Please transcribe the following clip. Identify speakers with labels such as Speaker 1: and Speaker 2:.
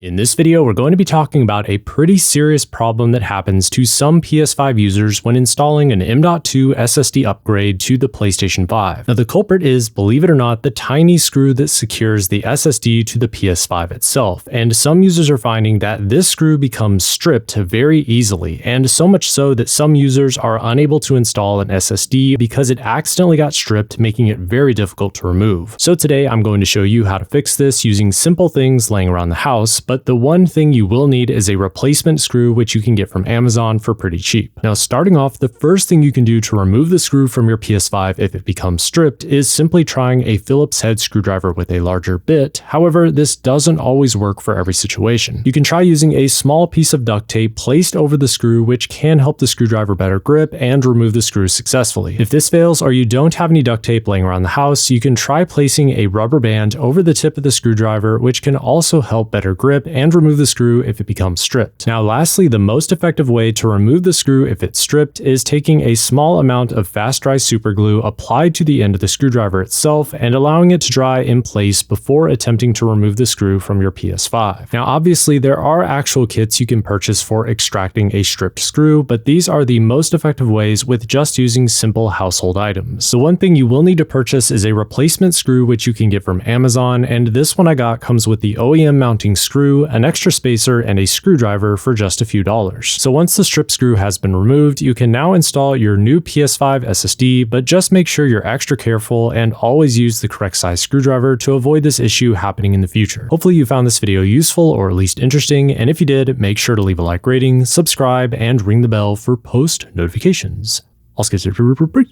Speaker 1: In this video, we're going to be talking about a pretty serious problem that happens to some PS5 users when installing an M.2 SSD upgrade to the PlayStation 5. Now, the culprit is, believe it or not, the tiny screw that secures the SSD to the PS5 itself, and some users are finding that this screw becomes stripped very easily, and so much so that some users are unable to install an SSD because it accidentally got stripped, making it very difficult to remove. So today, I'm going to show you how to fix this using simple things laying around the house, but the one thing you will need is a replacement screw, which you can get from Amazon for pretty cheap. Now, starting off, the first thing you can do to remove the screw from your PS5 if it becomes stripped is simply trying a Phillips head screwdriver with a larger bit. However, this doesn't always work for every situation. You can try using a small piece of duct tape placed over the screw, which can help the screwdriver better grip and remove the screw successfully. If this fails or you don't have any duct tape laying around the house, you can try placing a rubber band over the tip of the screwdriver, which can also help better grip and remove the screw if it becomes stripped. Now, lastly, the most effective way to remove the screw if it's stripped is taking a small amount of fast dry super glue applied to the end of the screwdriver itself and allowing it to dry in place before attempting to remove the screw from your PS5. Now, obviously, there are actual kits you can purchase for extracting a stripped screw, but these are the most effective ways with just using simple household items. So one thing you will need to purchase is a replacement screw, which you can get from Amazon, and this one I got comes with the OEM mounting screw, an extra spacer, and a screwdriver for just a few dollars. So once the strip screw has been removed, you can now install your new PS5 SSD, but just make sure you're extra careful and always use the correct size screwdriver to avoid this issue happening in the future. Hopefully you found this video useful or at least interesting, and if you did, make sure to leave a like rating, subscribe, and ring the bell for post notifications. I'll skip it.